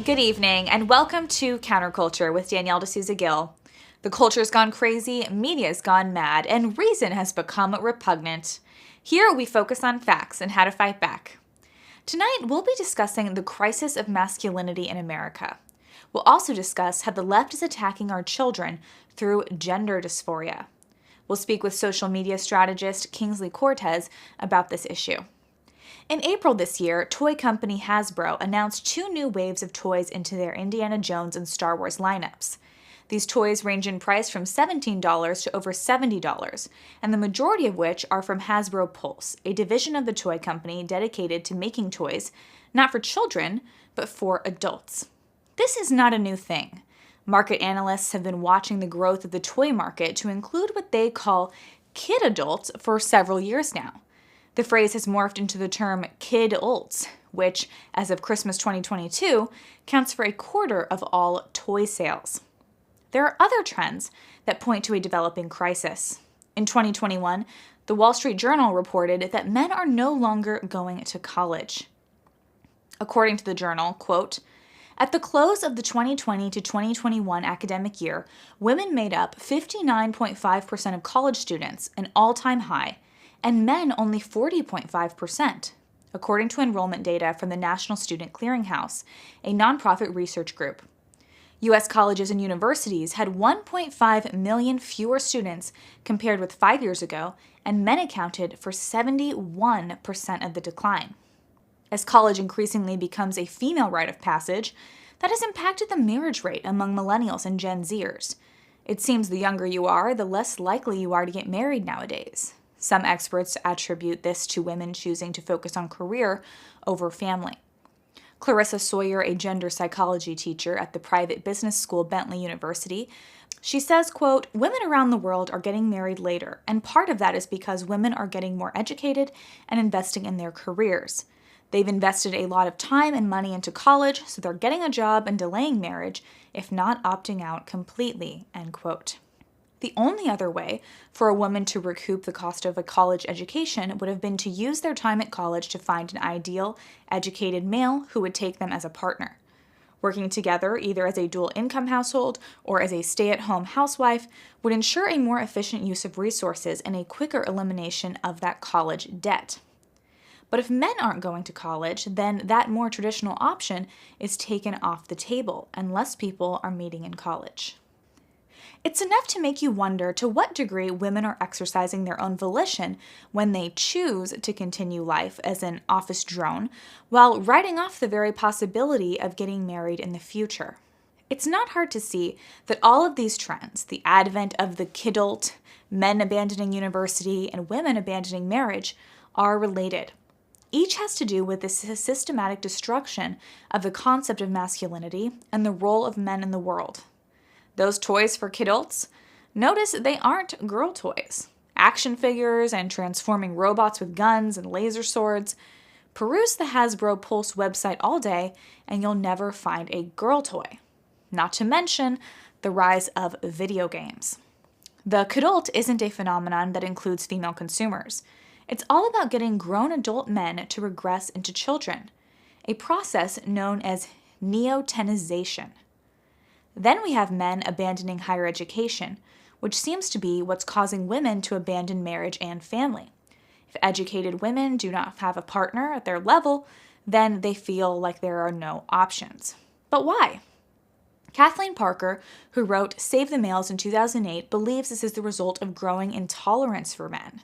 Good evening, and welcome to Counterculture with Danielle D'Souza Gill. The culture's gone crazy, media's gone mad, and reason has become repugnant. Here we focus on facts and how to fight back. Tonight, we'll be discussing the crisis of masculinity in America. We'll also discuss how the left is attacking our children through gender dysphoria. We'll speak with social media strategist Kingsley Cortez about this issue. In April this year, toy company Hasbro announced 2 new waves of toys into their Indiana Jones and Star Wars lineups. These toys range in price from $17 to over $70, and the majority of which are from Hasbro Pulse, a division of the toy company dedicated to making toys not for children, but for adults. This is not a new thing. Market analysts have been watching the growth of the toy market to include what they call kid adults for several years now. The phrase has morphed into the term kid-ults, which, as of Christmas 2022, counts for a quarter of all toy sales. There are other trends that point to a developing crisis. In 2021, the Wall Street Journal reported that men are no longer going to college. According to the journal, quote, "At the close of the 2020 to 2021 academic year, women made up 59.5% of college students, an all-time high, and men only 40.5%, according to enrollment data from the National Student Clearinghouse, a nonprofit research group. U.S. colleges and universities had 1.5 million fewer students compared with 5 years ago, and men accounted for 71% of the decline. As college increasingly becomes a female rite of passage, that has impacted the marriage rate among millennials and Gen Zers. It seems the younger you are, the less likely you are to get married nowadays. Some experts attribute this to women choosing to focus on career over family. Clarissa Sawyer, a gender psychology teacher at the private business school Bentley University, she says, quote, "Women around the world are getting married later, and part of that is because women are getting more educated and investing in their careers. They've invested a lot of time and money into college, so they're getting a job and delaying marriage, if not opting out completely," end quote. The only other way for a woman to recoup the cost of a college education would have been to use their time at college to find an ideal, educated male who would take them as a partner. Working together, either as a dual-income household or as a stay-at-home housewife, would ensure a more efficient use of resources and a quicker elimination of that college debt. But if men aren't going to college, then that more traditional option is taken off the table, and less people are meeting in college. It's enough to make you wonder to what degree women are exercising their own volition when they choose to continue life as an office drone while writing off the very possibility of getting married in the future. It's not hard to see that all of these trends, the advent of the kidult, men abandoning university, and women abandoning marriage, are related. Each has to do with the systematic destruction of the concept of masculinity and the role of men in the world. Those toys for kidults? Notice they aren't girl toys. Action figures and transforming robots with guns and laser swords. Peruse the Hasbro Pulse website all day and you'll never find a girl toy. Not to mention the rise of video games. The kidult isn't a phenomenon that includes female consumers. It's all about getting grown adult men to regress into children, a process known as neotenization. Then we have men abandoning higher education, which seems to be what's causing women to abandon marriage and family. If educated women do not have a partner at their level, then they feel like there are no options. But why? Kathleen Parker, who wrote Save the Males in 2008, believes this is the result of growing intolerance for men.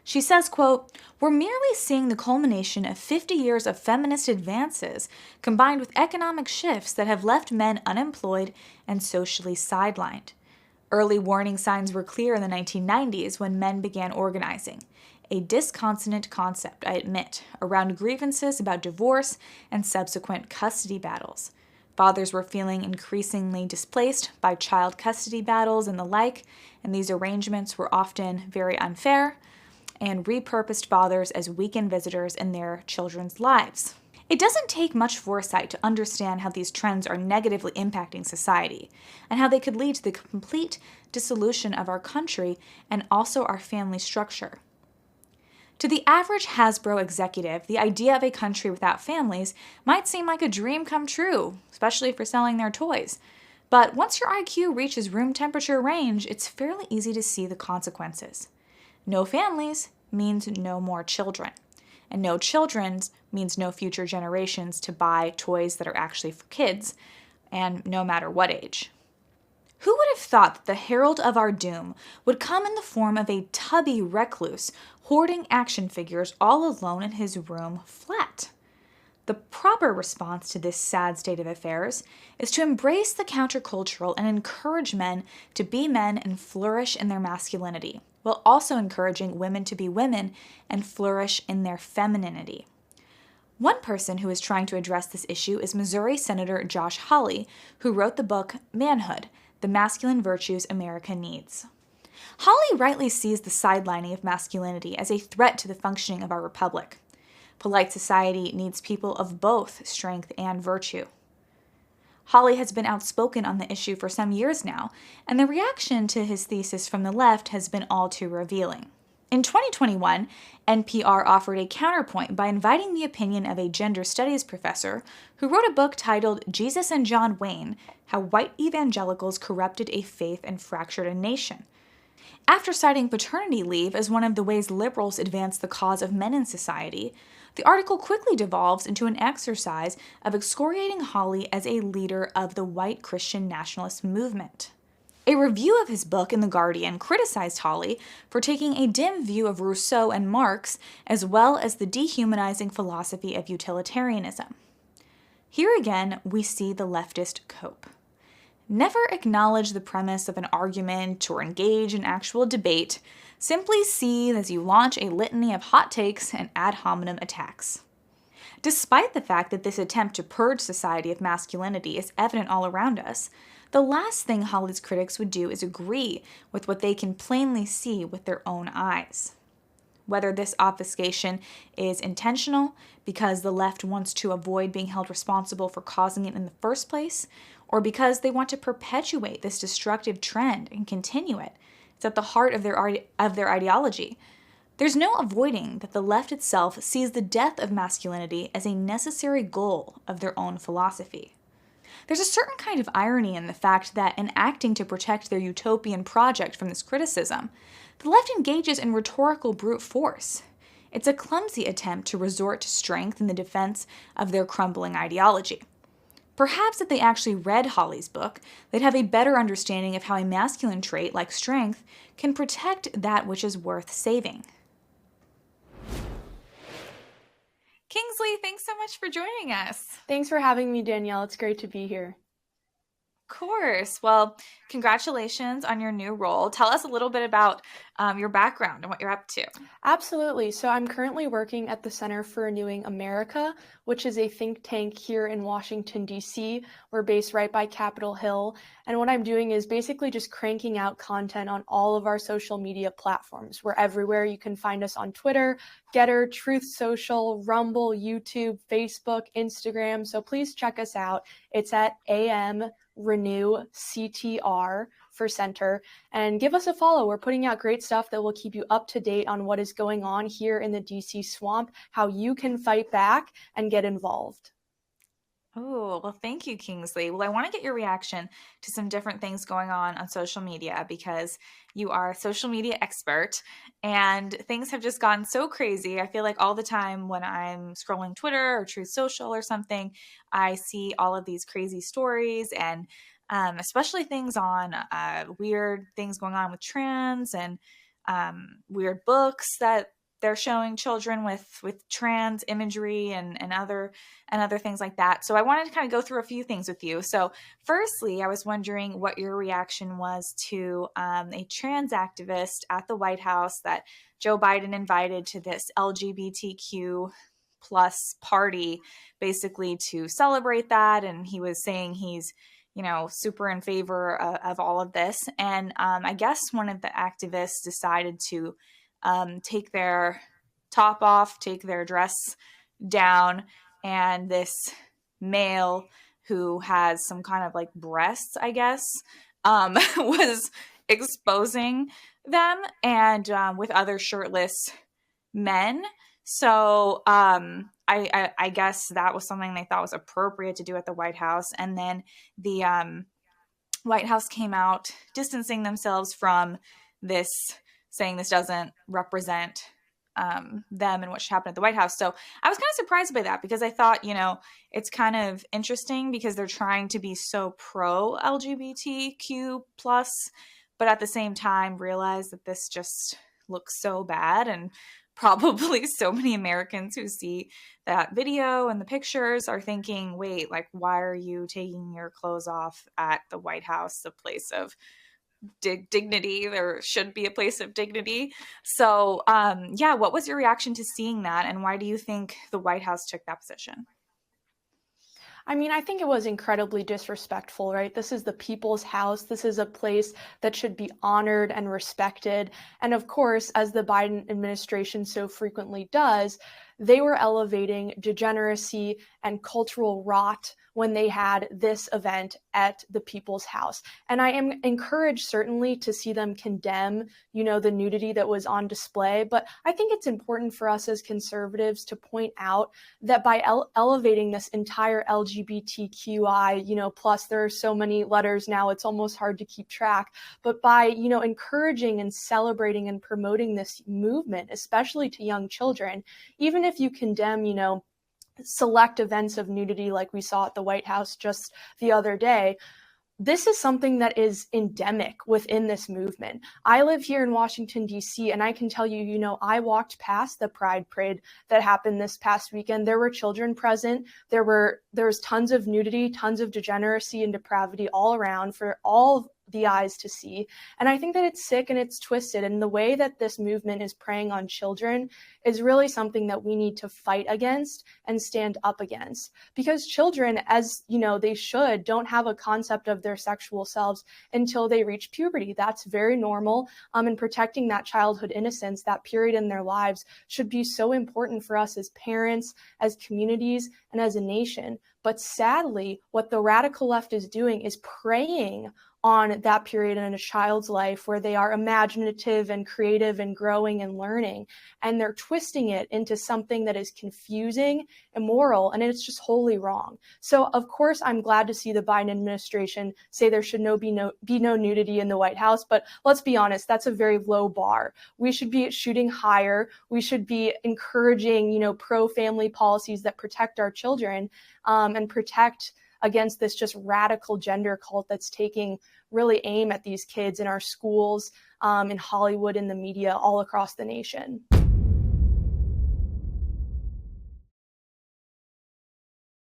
She says, quote, "We're merely seeing the culmination of 50 years of feminist advances combined with economic shifts that have left men unemployed and socially sidelined. Early warning signs were clear in the 1990s when men began organizing, a disconsonant concept, I admit, around grievances about divorce and subsequent custody battles. Fathers were feeling increasingly displaced by child custody battles and the like, and these arrangements were often very unfair and repurposed fathers as weekend visitors in their children's lives. It doesn't take much foresight to understand how these trends are negatively impacting society and how they could lead to the complete dissolution of our country and also our family structure. To the average Hasbro executive, the idea of a country without families might seem like a dream come true, especially for selling their toys. But once your IQ reaches room temperature range, it's fairly easy to see the consequences. No families means no more children. And no children means no future generations to buy toys that are actually for kids, and no matter what age. Who would have thought that the herald of our doom would come in the form of a tubby recluse hoarding action figures all alone in his room flat? The proper response to this sad state of affairs is to embrace the countercultural and encourage men to be men and flourish in their masculinity, while also encouraging women to be women and flourish in their femininity. One person who is trying to address this issue is Missouri Senator Josh Hawley, who wrote the book Manhood: The Masculine Virtues America Needs. Hawley rightly sees the sidelining of masculinity as a threat to the functioning of our republic. Polite society needs people of both strength and virtue. Hawley has been outspoken on the issue for some years now, and the reaction to his thesis from the left has been all too revealing. In 2021, NPR offered a counterpoint by inviting the opinion of a gender studies professor who wrote a book titled Jesus and John Wayne: How White Evangelicals Corrupted a Faith and Fractured a Nation. After citing paternity leave as one of the ways liberals advance the cause of men in society, the article quickly devolves into an exercise of excoriating Hawley as a leader of the white Christian nationalist movement. A review of his book in The Guardian criticized Hawley for taking a dim view of Rousseau and Marx, as well as the dehumanizing philosophy of utilitarianism. Here again, we see the leftist cope. Never acknowledge the premise of an argument or engage in actual debate. Simply seethe as you launch a litany of hot takes and ad hominem attacks. Despite the fact that this attempt to purge society of masculinity is evident all around us, the last thing Hawley's critics would do is agree with what they can plainly see with their own eyes. Whether this obfuscation is intentional because the left wants to avoid being held responsible for causing it in the first place, or because they want to perpetuate this destructive trend and continue it, it's at the heart of their ideology. There's no avoiding that the left itself sees the death of masculinity as a necessary goal of their own philosophy. There's a certain kind of irony in the fact that in acting to protect their utopian project from this criticism, the left engages in rhetorical brute force. It's a clumsy attempt to resort to strength in the defense of their crumbling ideology. Perhaps if they actually read Hawley's book, they'd have a better understanding of how a masculine trait like strength can protect that which is worth saving. Kingsley, thanks so much for joining us. Thanks for having me, Danielle. It's great to be here. Of course. Well, congratulations on your new role. Tell us a little bit about your background and what you're up to. Absolutely. So I'm currently working at the Center for Renewing America, which is a think tank here in Washington, D.C. We're based right by Capitol Hill. And what I'm doing is basically just cranking out content on all of our social media platforms. We're everywhere. You can find us on Twitter, Getter, Truth Social, Rumble, YouTube, Facebook, Instagram. So please check us out. It's at AM Renew CTR for Center, and give us a follow. We're putting out great stuff that will keep you up to date on what is going on here in the DC swamp, how you can fight back and get involved. Oh, well, thank you, Kingsley. Well, I want to get your reaction to some different things going on social media, because you are a social media expert and things have just gotten so crazy. I feel like all the time when I'm scrolling Twitter or Truth Social or something, I see all of these crazy stories, and especially things on weird things going on with trans, and weird books that they're showing children with trans imagery and other things like that. So I wanted to kind of go through a few things with you. So firstly, I was wondering what your reaction was to a trans activist at the White House that Joe Biden invited to this LGBTQ plus party, basically to celebrate that. And he was saying he's, super in favor of all of this. And I guess one of the activists decided to take their top off, take their dress down, and this male who has some kind of like breasts, I guess, was exposing them, and with other shirtless men. So I guess that was something they thought was appropriate to do at the White House. And then the White House came out distancing themselves from this, saying this doesn't represent them and what should happen at the White House. So I was kind of surprised by that because I thought, it's kind of interesting because they're trying to be so pro LGBTQ plus, but at the same time realize that this just looks so bad, and probably so many Americans who see that video and the pictures are thinking, wait, like, why are you taking your clothes off at the White House, the place of dignity? There should be a place of dignity. So, yeah, what was your reaction to seeing that, and why do you think the White House took that position? I mean, I think it was incredibly disrespectful, right? This is the people's house. This is a place that should be honored and respected. And of course, as the Biden administration so frequently does, they were elevating degeneracy and cultural rot when they had this event at the people's house. And I am encouraged certainly to see them condemn, the nudity that was on display. But I think it's important for us as conservatives to point out that by elevating this entire LGBTQI, plus there are so many letters now, it's almost hard to keep track. But by, encouraging and celebrating and promoting this movement, especially to young children, even if you condemn, select events of nudity like we saw at the White House just the other day, this is something that is endemic within this movement. I live here in Washington, D.C., and I can tell you, I walked past the Pride Parade that happened this past weekend. There were children present. There was tons of nudity, tons of degeneracy and depravity all around for all the eyes to see. And I think that it's sick and it's twisted. And the way that this movement is preying on children is really something that we need to fight against and stand up against. Because children, as they should, don't have a concept of their sexual selves until they reach puberty. That's very normal. And protecting that childhood innocence, that period in their lives, should be so important for us as parents, as communities, and as a nation. But sadly, what the radical left is doing is preying on that period in a child's life where they are imaginative and creative and growing and learning. And they're twisting it into something that is confusing, immoral, and it's just wholly wrong. So, of course, I'm glad to see the Biden administration say there should be no nudity in the White House. But let's be honest, that's a very low bar. We should be shooting higher. We should be encouraging, pro-family policies that protect our children and protect against this just radical gender cult that's taking really aim at these kids in our schools, in Hollywood, in the media, all across the nation.